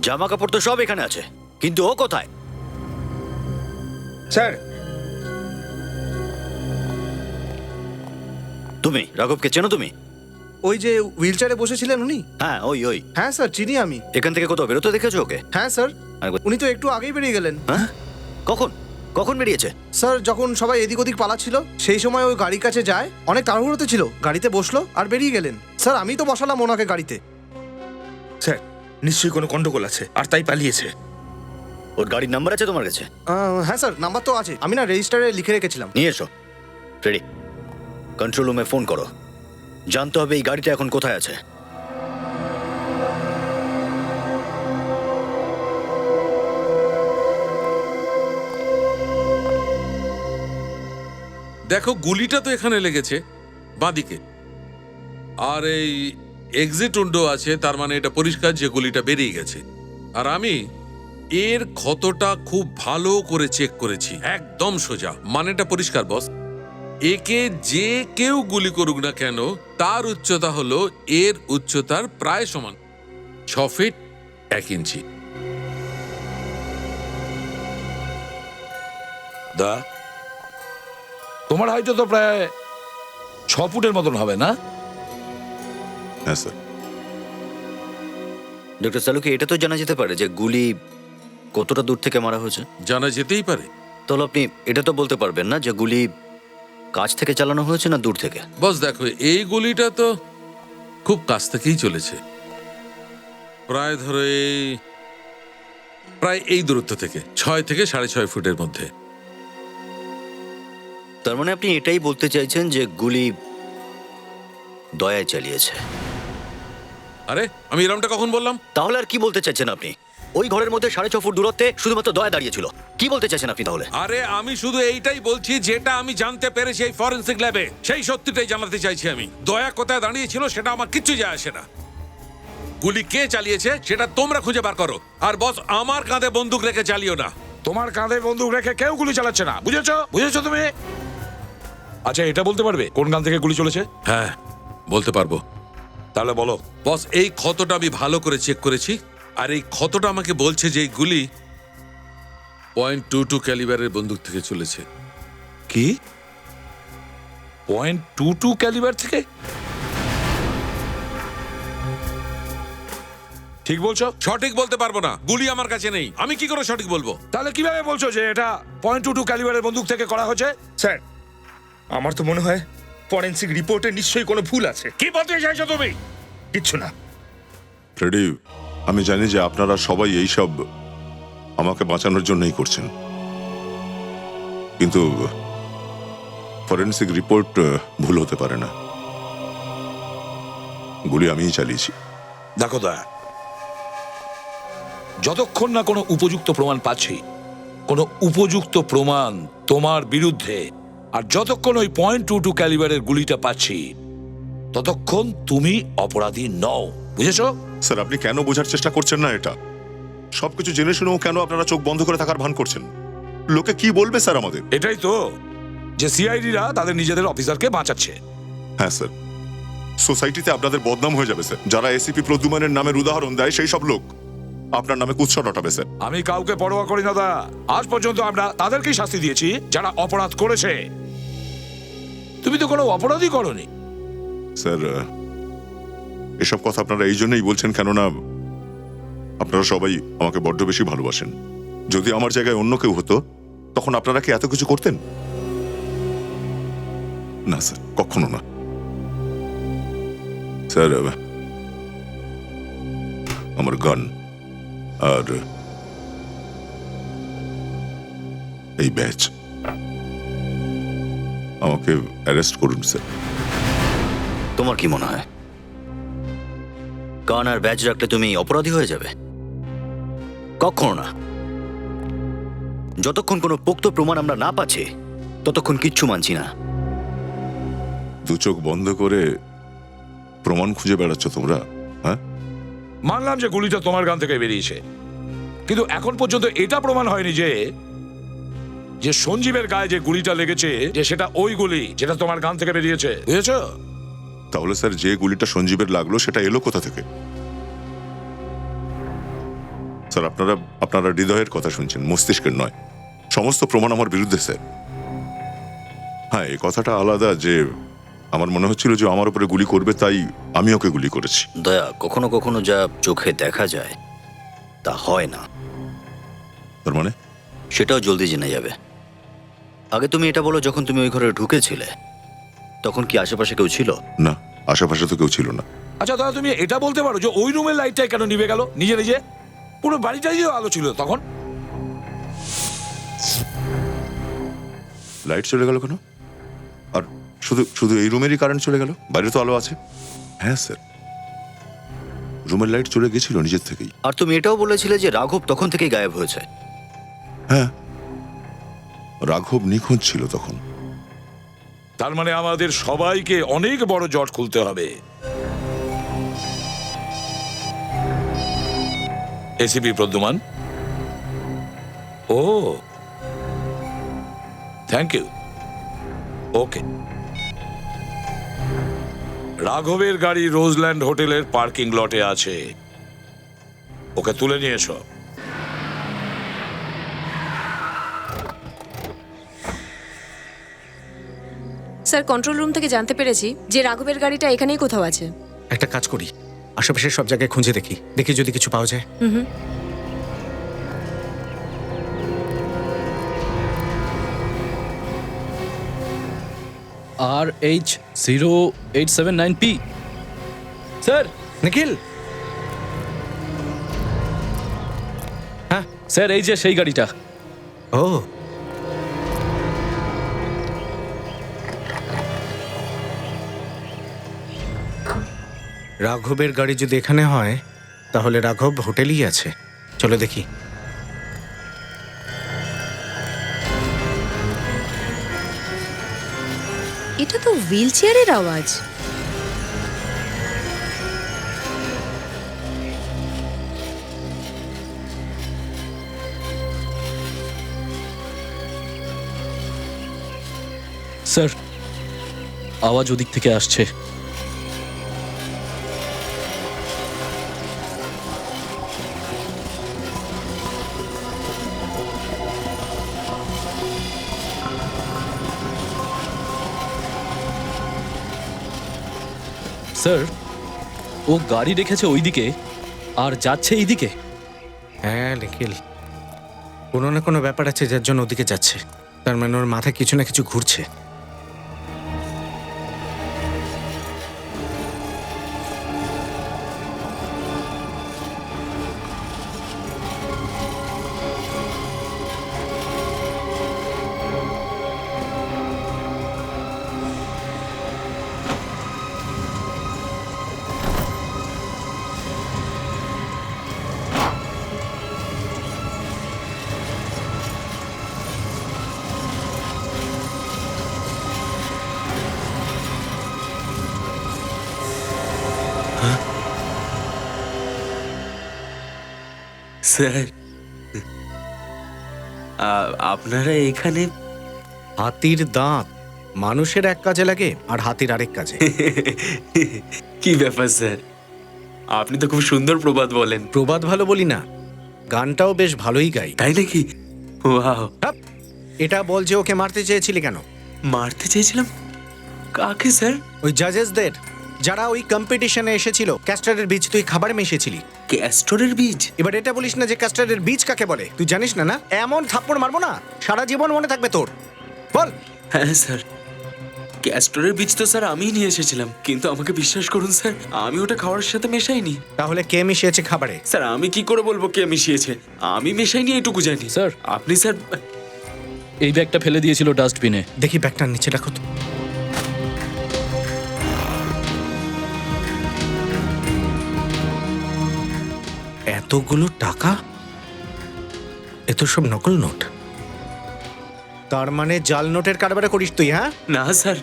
জামা কাপড় তো সব এখানে আছে, কিন্তু ও কোথায়? স্যার, তুমি রাঘবকে চেনো তুমি? ওই যে হুইল চেয়ারে বসেছিলেন উনি? হ্যাঁ, ওই ওই। হ্যাঁ স্যার, চিনি আমি। এখান থেকে কোথাও বেরোতে দেখেছো ওকে? হ্যাঁ স্যার, উনি তো একটু আগেই বেরিয়ে গেলেন। হ্যাঁ, কখন কখন বেরিয়েছে? স্যার যখন সবাই এদিক ওদিক পালাচ্ছিল সেই সময় ওই গাড়ির কাছে যায়, অনেক তাড়াহুড়োতে ছিল, গাড়িতে বসলো আর বেরিয়ে গেলেন। স্যার আমি তো বসালাম ওনাকে গাড়িতে। স্যার নিশ্চয়ই কোনো গন্ডগোল আছে আর তাই পালিয়েছে। ওর গাড়ির নাম্বার আছে তোমার কাছে? হ্যাঁ স্যার, নাম্বার তো আছে, আমি না রেজিস্টারে লিখে রেখেছিলাম। নিয়ে এসো। রেডি, কন্ট্রোল রুমে ফোন করো, জানতে হবে এই গাড়িটা এখন কোথায় আছে। দেখো গুলিটা তো এখানে লেগেছে বাঁদিকে, আর এই এক্সিট উইন্ডো আছে, তার মানে এটা পরিষ্কার যে গুলিটা বেরিয়ে গেছে। আর আমি এর ক্ষতটা খুব ভালো করে চেক করেছি, একদম সোজা, মানেটা পরিষ্কার বস। একে যে কেউ গুলি করুক না কেন তার উচ্চতা হলো এর উচ্চতার প্রায় সমান, 6 ফিট 1 ইঞ্চি। দা, তোমার হয়তো তো প্রায় 6 ফুটের মতন হবে না? হ্যাঁ স্যার। ডক্টর সালুকে এটা তো জানা যেতে পারে যে গুলি কতটা দূর থেকে মারা হয়েছে? জানা যেতেই পারে। তাহলে আপনি এটা তো বলতে পারবেন না যে গুলি কাছ থেকে চালানো হয়েছে না দূর থেকে? বস দেখো, এই গুলিটা তো খুব কাছ থেকেই চলেছে, প্রায় ধরো প্রায় এই দূরত্ব থেকে 6 থেকে 6.5 ফুটের মধ্যে। তার মানে আপনি এটাই বলতে চাইছেন যে গুলি দয়ায় চালিয়েছে? আরে আমি এরকমটা কখন বললাম? তাহলে আর কি বলতে চাইছেন আপনি? ওই ঘরের মধ্যে 6.5 ফুট দূরত্বে শুধুমাত্র দয়া দাঁড়িয়েছিল, কি বলতে চাইছেন আপনি তাহলে? আরে আমি শুধু এইটাই বলছি যেটা আমি জানতে পেরেছি এই ফরেনসিক ল্যাবে, সেই সত্যিটাই জানাতে চাইছি আমি। দয়া কোথায় দাঁড়িয়েছিল সেটা আমার কিচ্ছু যায় আসে না, গুলি কে চালিয়েছে সেটা তোমরা খুঁজে বার করো। আর বস, আমার কাঁধে বন্দুক রেখে চালিও না। তোমার কাঁধে বন্দুক রেখে কেউ গুলি চালাচ্ছে না, বুঝেছো? বুঝেছো তুমি? আচ্ছা, এটা বলতে পারবে কোন গান থেকে গুলি চলেছে? হ্যাঁ বলতে পারবো। তাহলে বলো। বস, এই ক্ষতটা আমি ভালো করে চেক করেছি, আর এই ক্ষতটা আমাকে বলছে যে এই গুলি .22 ক্যালিবারের বন্দুক থেকে চলেছে। কি? .22 ক্যালিবার থেকে? ঠিক বলছো? সঠিক বলতে পারবো না, গুলি আমার কাছে নেই, আমি কি করে সঠিক বলবো? তাহলে কিভাবে বলছো যে এটা .22 ক্যালিবারের বন্দুক থেকে করা হয়েছে? স্যার আমার তো মনে হয় ফরেনসিক রিপোর্টে নিশ্চয়ই কোনো ভুল আছে। কি বলতে চাইছো তুমি? কিচ্ছু না। ফ্রেডি, আমি জানি যে আপনারা সবাই এই সব আমাকে বাঁচানোর জন্যই করছেন, কিন্তু ফরেনসিক রিপোর্ট ভুল হতে পারে না। গুলি আমিই চালিয়েছি। দেখো দা, যতক্ষণ না কোনো উপযুক্ত প্রমাণ পাচ্ছি, কোনো উপযুক্ত প্রমাণ তোমার বিরুদ্ধে, আর যতক্ষণ ওই .22 ক্যালিবারের গুলিটা পাচ্ছি, ততক্ষণ তুমি অপরাধী নও, বুঝেছো? স্যার আপনি কেন বোঝার চেষ্টা করছেন না এটা? সবকিছু জেনে শুনেও কেন আপনারা চোখ বন্ধ করে থাকার ভান করছেন? লোকে কি বলবে স্যার আমাদের? এটাই তো, যে সিআইডিরা তাদের নিজেদের অফিসারকে বাঁচাচ্ছে। হ্যাঁ স্যার, সোসাইটিতে আপনাদের বদনাম হয়ে যাবে স্যার। যারা এসিপি প্রদ্যুম্নের নামের উদাহরণ দেয় সেই সব লোক আপনার নামে কুৎসা রটাবে স্যার। আমি কাউকে পরোয়া করি না দা, আজ পর্যন্ত আমরা তাদেরকেই শাস্তি দিয়েছি যারা অপরাধ করেছে। তুমি তো কোনো অপরাধী করনি। স্যার এসব কথা আপনারা এই জন্যই বলছেন কেননা আপনারা সবাই আমাকে বড্ড বেশি ভালোবাসেন। যদি আমার জায়গায় অন্য কেউ হতো তখন আপনারা কি এত কিছু করতেন? না স্যার, কখনো না। স্যার আমার গান আর এই ব্যাচ, আমাকে অ্যারেস্ট করুন স্যার। তোমার কি মনে হয় গান আর ব্যাজ রাখলে তুমি অপরাধী হয়ে যাবে? কখনো না। যতক্ষণ কোনো পোক্ত প্রমাণ আমরা না পাচ্ছি ততক্ষণ কিচ্ছু মানছি না। দু চোখ বন্ধ করে প্রমাণ খুঁজে বেড়াচ্ছ তোমরা, হ্যাঁ? মানলাম যে গুলিটা তোমার গান থেকে বেরিয়েছে, কিন্তু এখন পর্যন্ত এটা প্রমাণ হয়নি যে যে সঞ্জীবের গায়ে যে গুলিটা লেগেছে যে সেটা ওই গুলি যেটা তোমার গান থেকে বেরিয়েছে, বুঝেছো? তাহলে স্যার যে গুলিটা সঞ্জীবের লাগলো সেটা এলো কোথা থেকে? স্যার আপনারা হৃদয়ের কথা শুনছেন, মস্তিষ্কের নয়। সমস্ত প্রমাণ আমার বিরুদ্ধে স্যার। হ্যাঁ, এই কথাটা আলাদা যে আমার মনে হচ্ছিল যে আমার উপরে গুলি করবে, তাই আমি ওকে গুলি করেছি। দয়া, কখনো কখনো যা চোখে দেখা যায় তা হয় না। তার মানে? সেটাও জলদি জেনে যাবে। আগে তুমি এটা বলো, যখন তুমি ওই ঘরে ঢুকেছিলে তখন কি আশেপাশে কেউ ছিল? না, আশেপাশে তো কেউ ছিল না। আচ্ছা দাদা, তুমি এটা বলতে পারো যে ওই রুমের লাইটটাই কেন নিভে গেল নিজে নিজে? পুরো বাড়িটাই আলো ছিল তখন। লাইট চলে গেল কেন? আর শুধু শুধু এই রুমেরই কারেন্ট চলে গেল? বাইরে তো আলো আছে। হ্যাঁ স্যার, রুমের লাইট চলে গেছিল নিজের থেকেই। আর তুমি এটাও বলেছিলে যে রাঘব তখন থেকেই গায়েব হয়েছে। হ্যাঁ, রাঘব নিখোঁজ ছিল তখন। তার মানে আমাদের সবাইকে অনেক বড় জট খুলতে হবে। এসিপি প্রদ্যুমান। ও, থ্যাংক ইউ। ওকে, রাঘবের গাড়ি রোজল্যান্ড হোটেলের পার্কিং লটে আছে, ওকে তুলে নিয়ে এসো। স্যার, কন্ট্রোল রুম থেকে জানতে পেরেছি যে রাঘবের গাড়িটা এখানেই কোথাও আছে। একটা কাজ করি, আশেপাশের সব জায়গায় খুঁজে দেখি যদি কিছু পাওয়া যায়। হুম। RH0879P। স্যার, নিখিল। হ্যাঁ স্যার, এই যে সেই গাড়িটা। ও, রাঘবের গাড়ি যদি এখানে হয় তাহলে রাঘব হোটেলেই আছে। চলো দেখি। এটা তো হুইল চেয়ারের আওয়াজ। স্যার, আওয়াজ ওদিক থেকে আসছে। স্যার, ও গাড়ি রেখেছে ওইদিকে আর যাচ্ছে এইদিকে। হ্যাঁ নিখিল, কোনো না কোনো ব্যাপার আছে যার জন্য ওদিকে যাচ্ছে। তার মানে ওর মাথায় কিছু না কিছু ঘুরছে। স্যার, আপনারা এখানে? হাতির দাঁত মানুষের এক কাজে লাগে আর হাতির আরেক কাজে। কি ব্যাপার স্যার, আপনি তো খুব সুন্দর প্রবাদ বলেন। প্রবাদ ভালো বলি না, গানটাও বেশ ভালোই গাই। তাই নাকি? ওয়াও। এটা বল যে ওকে মারতে চেয়েছিলি কেন? মারতে চেয়েছিলাম? কাকে স্যার? ওই জাজেসদের, যারা ওই কম্পিটিশনে এসেছিল। ক্যাস্টারের বীজ তুই খাবারে মিশিয়েছিলি। ক্যাস্টরের বীজ? এবার এটা বলিস না যে ক্যাস্টারের বীজ কাকে বলে। তুই জানিস না? না এমন থাপ্পড় মারবো না, সারা জীবন মনে থাকবে তোর। বল। হ্যাঁ স্যার, ক্যাস্টরের বীজ তো স্যার আমিই নিয়ে এসেছিলাম, কিন্তু আমাকে বিশ্বাস করুন স্যার, আমি ওটা খাওয়ার সাথে মেশাইনি। তাহলে কে মিশিয়েছে খাবারে? স্যার আমি কি করে বলবো কে মিশিয়েছে? আমি মেশাইনি, এইটুকু জানি। স্যার আপনি স্যার এই ব্যাগটা ফেলে দিয়েছিল ডাস্টবিনে। দেখি ব্যাগটা নিচে রাখো তো। এতগুলো টাকা, এ তো সব নকল নোট। তার মানে জাল নোটের কারবারে করিস তুই? হ্যাঁ না স্যার,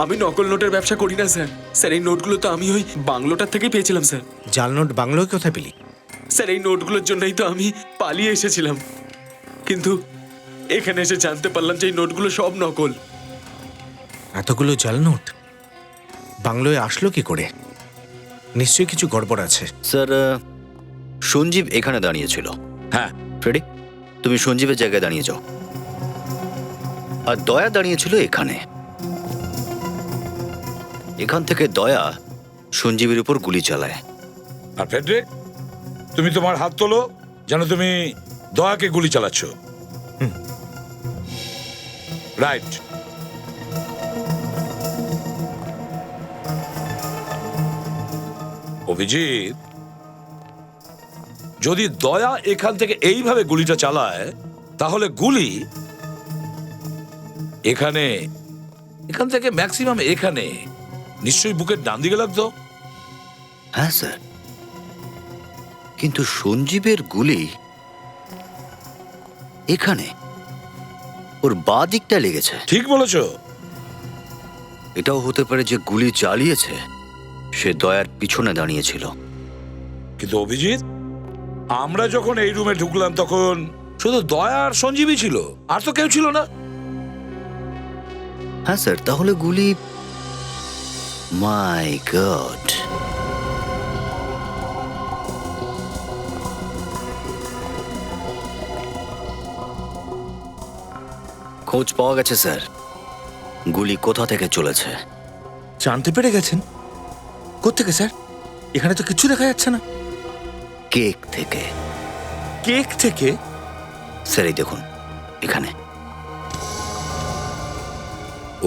আমি নকল নোটের ব্যবসা করি না স্যার। স্যার এই নোটগুলো তো আমি ওই বাংলোটার থেকেই পেয়েছিলাম স্যার। জাল নোট বাংলোয় কোথায় পেলি? স্যার এই নোটগুলোর জন্যই তো আমি পালিয়ে এসেছিলাম, কিন্তু এখানে এসে জানতে পারলাম যে এই নোটগুলো সব নকল। এতগুলো জাল নোট বাংলোয় আসলো কি করে? নিশ্চয়ই কিছু গড়বড় আছে। স্যার, সঞ্জীব এখানে দাঁড়িয়েছিল। হ্যাঁ। ফ্রেডি, তুমি সঞ্জীবের জায়গায় দাঁড়িয়ে যাও। আর দয়া দাঁড়িয়েছিল এখানে। এখান থেকে দয়া সঞ্জীবের উপর গুলি চালায়। আর ফেডরিক, তুমি তোমার হাত তোলো যেন তুমি দয়াকে গুলি চালাচ্ছ। রাইট। অভিজিৎ, যদি দয়া এখান থেকে এইভাবে গুলিটা চালায়, তাহলে গুলি এখান থেকে ম্যাক্সিমাম এখানে নিশ্চয়ই বুকের ডান দিকে লাগতো। হ্যাঁ স্যার, কিন্তু সঞ্জীবের গুলি এখানে ওর বাঁ দিকটা লেগেছে। ঠিক বলেছ। এটাও হতে পারে যে গুলি চালিয়েছে সে দয়ার পিছনে দাঁড়িয়েছিল। কিন্তু অভিজিৎ, আমরা যখন এই রুমে ঢুকলাম তখন শুধু দয়া আর সঞ্জীবই ছিল, আর তো কেউ ছিল না। হ্যাঁ স্যার, তাহলে গুলি, মাই গড। খোঁজ পাওয়া গেছে স্যার, গুলি কোথা থেকে চলেছে। জানতে পেরে গেছেন? কোত্থেকে স্যার? এখানে তো কিছু দেখা যাচ্ছে না। কেক থেকে। কেক থেকে? স্যার এই দেখুন এখানে।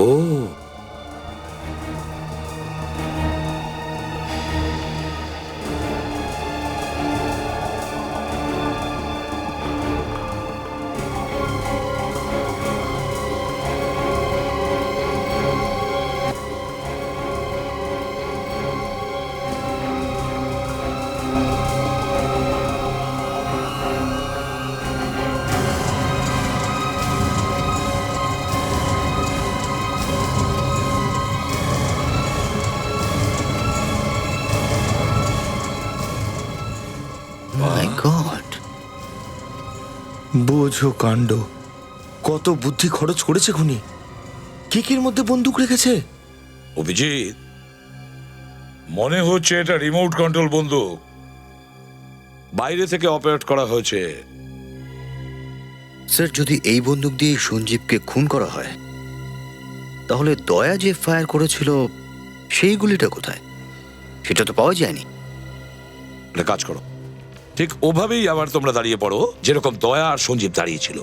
ও, মাই গড। বোঝো কাণ্ড, কত বুদ্ধি খরচ করেছে খুনি। কেকের মধ্যে বন্দুক রেখেছে। অভিজিৎ, মনে হচ্ছে এটা রিমোট কন্ট্রোল বন্দুক, বাইরে থেকে অপারেট করা হয়েছে। স্যার, যদি এই বন্দুক দিয়ে সঞ্জীবকে খুন করা হয়, তাহলে দয়া যে ফায়ার করেছিল সেই গুলিটা কোথায়? সেটা তো পাওয়া যায়নি। একটা কাজ করো, ঠিক ওভাবেই আবার তোমরা দাঁড়িয়ে পড়ো যেরকম দয়া আর সঞ্জীব দাঁড়িয়েছিল।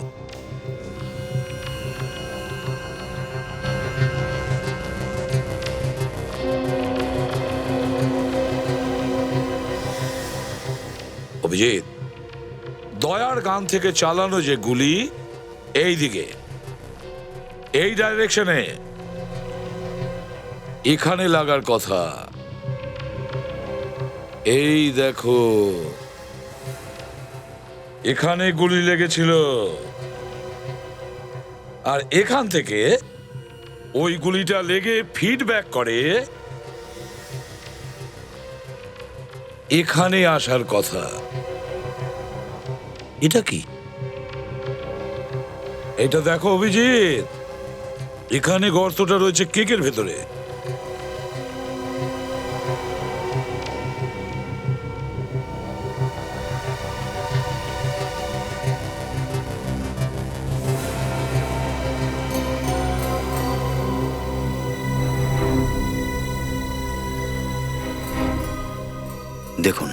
অভিজিৎ, দয়ার গান থেকে চালানো যে গুলি এই দিকে, এই ডাইরেকশনে এখানে লাগার কথা। এই দেখো, এখানে গুলি লেগেছিল, আর এখান থেকে ওই গুলিটা লেগে ফিডব্যাক করে এখানে আসার কথা। এটা কি? এটা দেখো অভিজিৎ, এখানে গর্তটা রয়েছে কেকের ভেতরে। দেখুন,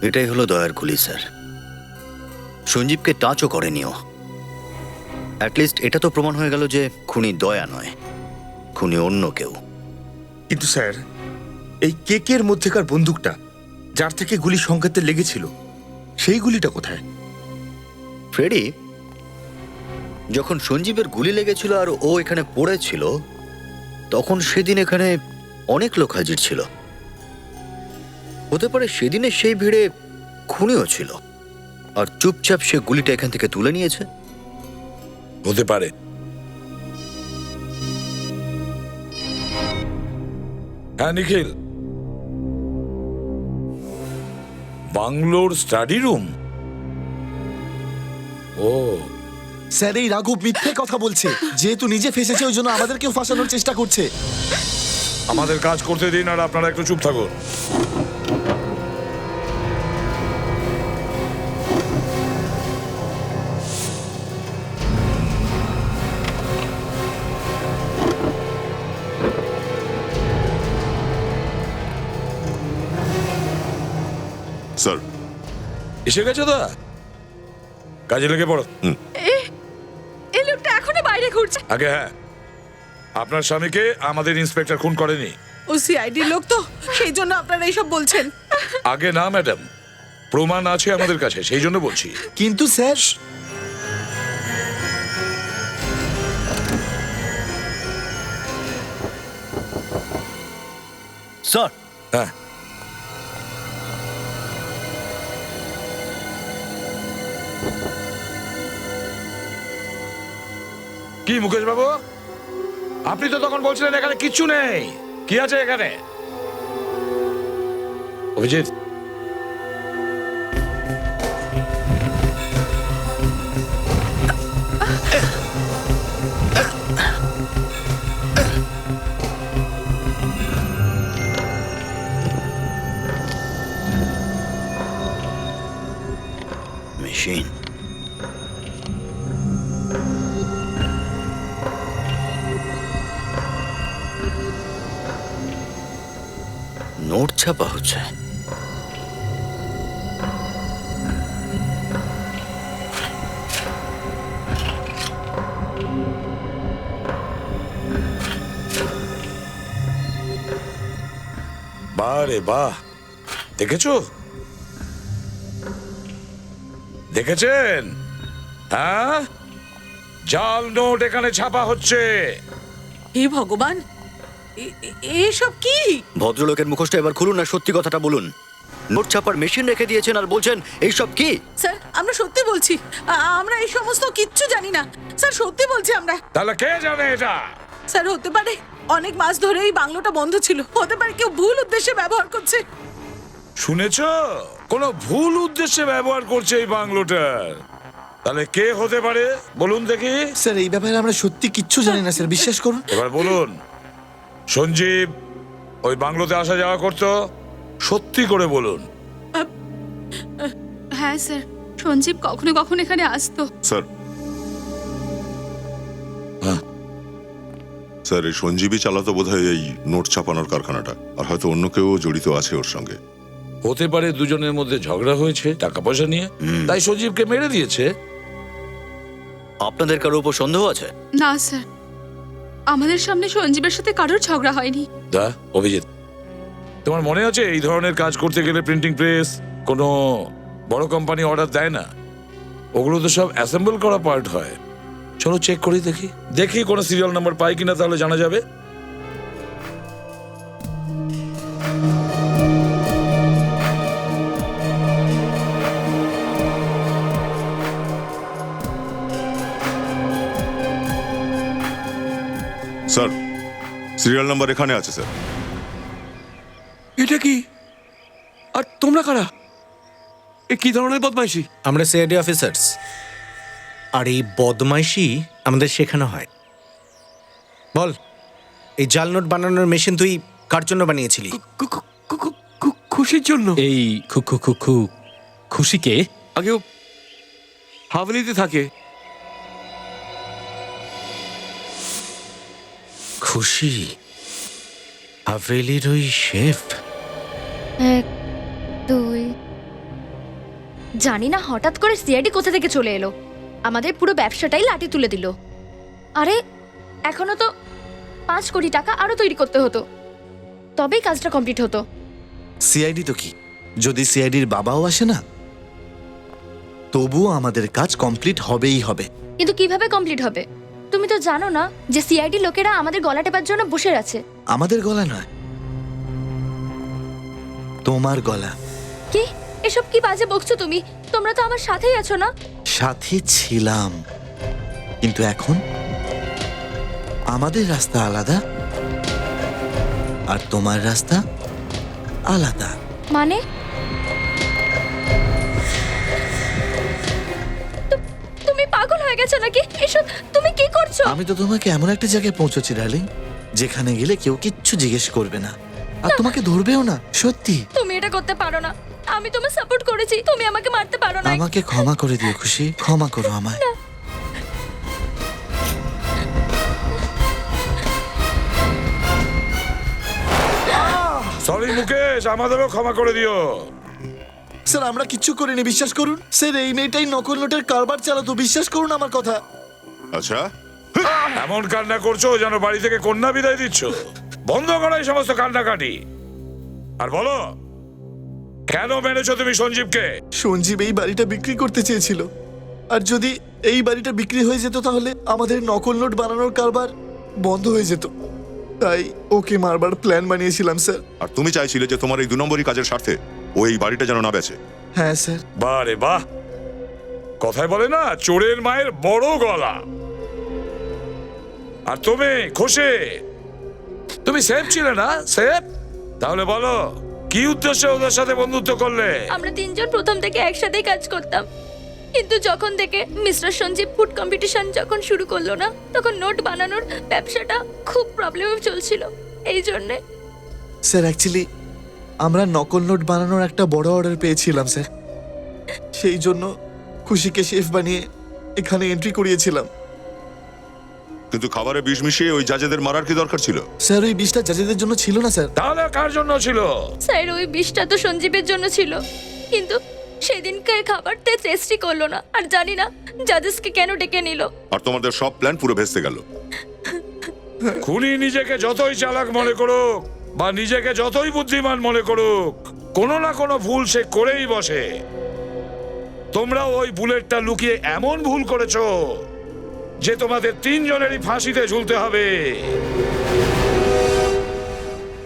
এটাই হলো দয়ার গুলি স্যার। সঞ্জীবকে টাচও করেনিও। অ্যাটলিস্ট এটা তো প্রমাণ হয়ে গেল যে খুনি দয়া নয়, খুনি অন্য কেউ। কিন্তু স্যার, এই কেকের মধ্যেকার বন্দুকটা যার থেকে গুলি সংকেতে লেগেছিল, সেই গুলিটা কোথায়? ফ্রেডি, যখন সঞ্জীবের গুলি লেগেছিল আর ও এখানে পড়েছিল, তখন সেদিন এখানে অনেক লোক হাজির ছিল। হতে পারে সেদিনের সেই ভিড়ে খুনিও ছিল, আর চুপচাপ সে গুলিটা এখান থেকে তুলে নিয়েছে। হতে পারে। হ্যাঁ নিখিল, বাংলোর স্টাডি রুম। ও স্যার, এই রাঘব মিথ্যে কথা বলছে। যেহেতু নিজে ফেসেছে, ওই জন্য আমাদেরকেও ফাঁসানোর চেষ্টা করছে। আমাদের কাজ করতে দিন, আর আপনারা একটু চুপ থাকুন। স্যার, এসে গেছো দা? কাজে লেগে পড়ো। এই লোকটা এখনো বাইরে ঘুরছে। আগে হ্যাঁ, আপনার স্বামীকে আমাদের ইন্সপেক্টর খুন করেনি। ও সিআইডির লোক তো, সেই জন্য আপনারা এইসব বলছেন। আগে না ম্যাডাম, প্রমাণ আছে আমাদের কাছে, সেই জন্য বলছি। কিন্তু স্যার, স্যার। হ্যাঁ, কি মুকেশ বাবু, আপনি তো তখন বলছিলেন এখানে কিচ্ছু নেই। কি আছে এখানে? অভিজিৎ, মেশিন। নোট ছাপা হচ্ছে। বাহ রে বাহ, দেখেছো? দেখেছেন? হ্যাঁ, জাল নোট এখানে ছাপা হচ্ছে। হে ভগবান, এসব কি? ভদ্রলোকের মুখোশটা এবার খুলুন, না সত্যি কথাটা বলুন। নোট ছাপার মেশিন রেখে দিয়েছেন আর বলছেন এইসব কি? স্যার, আমরা সত্যি বলছি, আমরা এই সমস্ত কিচ্ছু জানি না। স্যার, সত্যি বলছি আমরা। তাহলে কে জানে এটা? স্যার, হতে পারে অনেক মাস ধরে এই বাংলোটা বন্ধ ছিল। হতে পারে কেউ ভুল উদ্দেশ্যে ব্যবহার করছে। শুনেছো? কোনো ভুল উদ্দেশ্যে ব্যবহার করছে এই বাংলোটার। তাহলে কে হতে পারে বলুন দেখি। স্যার, এই ব্যাপারে আমরা সত্যি কিচ্ছু জানি না স্যার, বিশ্বাস করুন। এবার বলুন, সঞ্জীব ওই বাংলোতে আসা যাওয়া করতো? সত্যি করে বলুন। হ্যাঁ স্যার, সঞ্জীব কখনো কখনো এখানে আসতো। স্যার, স্যার, এই সঞ্জীবী চালাতো বোধহয় এই নোট ছাপানোর কারখানাটা, আর হয়তো অন্য কেউ জড়িত আছে ওর সঙ্গে। হতে পারে দুজনের মধ্যে ঝগড়া হয়েছে টাকা পয়সা নিয়ে, তাই সঞ্জীবকে মেরে দিয়েছে। আপনাদের কারোর উপর সন্দেহ আছে? না স্যার, আমাদের সামনে সঞ্জীবের সাথে কারোর ঝগড়া হয়নি। দা, অভিজিৎ, তোমার মনে আছে এই ধরনের কাজ করতে গেলে প্রিন্টিং প্রেস কোনো বড় কোম্পানি অর্ডার দেয় না? ওগুলো তো সব অ্যাসেম্বল করা পার্ট হয়। চলো চেক করি, দেখি কোনো সিরিয়াল নাম্বার পাই কিনা, তাহলে জানা যাবে। স্যার, সিরিয়াল নাম্বার এখানে আছে স্যার। এটা কি? আর তোমরা কারা? এ কি ধরনের বদমাইশি? আমরা সিআইডি অফিসার্স, আর এই বদমাইশি আমাদের শেখানো হয়। বল, এই জাল নোট বানানোর মেশিন তুই কার জন্য বানিয়েছিলি? খুশির জন্য। এই খুশিকে আগেও হাভেলিতে থাকে। খুশি হাভেলির ওই শেফ? 1 2 জানি না হঠাৎ করে সিআইডি কোথা থেকে চলে এলো, আমাদের পুরো ব্যবসাটাই লাঠি তুলে দিল। আরে এখনো তো 5 কোটি টাকা আরো তৈরি করতে হতো, তবেই কাজটা কমপ্লিট হতো। সিআইডি তো কি, যদি সিআইডির বাবাও আসে না তবুও আমাদের কাজ কমপ্লিট হবেই হবে। কিন্তু কিভাবে কমপ্লিট হবে? তুমি তো জানো না যে সিআইডি লোকেরা আমাদের গলা টেপার জন্য বসে আছে। আমাদের গলা নয়, তোমার গলা। কি এসব কি বাজে বকছো তুমি? তোমরা তো আমার সাথেই আছো না? সাথে ছিলাম, কিন্তু এখন আমাদের রাস্তা আলাদা আর তোমার রাস্তা আলাদা। মানে তুমি পাগল হয়ে গেছো নাকি? এসব তুমি কি করছো? আমি তো তোমাকে এমন একটা জায়গায় পৌঁছেছি ডার্লিং, যেখানে গেলে কেউ কিচ্ছু জিজ্ঞেস করবে না, আর তোমাকে ধরবেও না। সত্যি তুমি এটা করতে পারো না। আমি তোমার সাপোর্ট করেছি, তুমি আমাকে মারতে পারো না। আমাকে ক্ষমা করে দিও খুশি, ক্ষমা করো আমায়। সরি মুকেশ, আমাদেরও ক্ষমা করে দিও। স্যার আমরা কিচ্ছু করিনি, বিশ্বাস করুন। স্যার এই মেয়েটাই নকল নোটের কারবার চালাতো, বিশ্বাস করুন আমার কথা। আচ্ছা, এমন কান্না করছো যেন বাড়ি থেকে কন্যা বিদায় দিচ্ছ। বন্ধ করো এই সমস্ত কান্নাকাটি, আর বলো কেন মেরেছো তুমি সঞ্জীবকে? সঞ্জীব এই বাড়িটা বিক্রি করতে চেয়েছিল, আর যদি এই বাড়িটা বিক্রি হয়ে যেত তাহলে আমাদের নকল নোট বানানোর কারবার বন্ধ হয়ে যেত, তাই ওকে মারবার প্ল্যান বানিয়েছিলাম স্যার। আর তুমি চাইছিলে যে তোমার এই 2 নম্বরই কাজের স্বার্থে ও এই বাড়িটা যেন না বেচে। হ্যাঁ স্যার। বাহ রে বাহ, কথায় বলে না চোরের মায়ের বড় গলা। আর তুমি খুশি, তুমি সেফ ছিলে না? সেফ? তাহলে বলো কি উদ্দেশ্যে ওদের সাথে বন্ধুত্ব করলে? আমরা তিনজন প্রথম থেকে একসাথেই কাজ করতাম, কিন্তু যখন থেকে মিস্টার সঞ্জীব ফুড কম্পিটিশন যখন শুরু করলো না, তখন নোট বানানোর ব্যবসাটা খুব প্রবলেমে চলছিল। এই জন্যে স্যার অ্যাকচুয়ালি আমরা নকল নোট বানানোর একটা বড় অর্ডার পেয়েছিলাম স্যার, সেই জন্য খুশিকে শেফ বানিয়ে এখানে এন্ট্রি করিয়েছিলাম। কিন্তু খাবারে বিষ মিশিয়ে ওই জাজেদের মারার কি দরকার ছিল? স্যার ওই বিষটা জাজেদের জন্য ছিল না স্যার। তাহলে কার জন্য ছিল? স্যার ওই বিষটা তো সঞ্জীবের জন্য ছিল, কিন্তু সেদিনকার খাবারটা টেস্টই করলো না, আর জানি না জাজেসকে কেন ডেকে নিল। আর তোমাদের সব প্ল্যান পুরো ভেস্তে গেল। খুনি নিজেকে যতই চালাক মনে করুক বা নিজেকে যতই বুদ্ধিমান মনে করুক, কোনো না কোনো ভুল সে করেই বসে। তোমরা ওই বুলেটটা লুকিয়ে এমন ভুল করেছো যে তোমাদের 3 জনেরই ফাঁসিতে ঝুলতে হবে।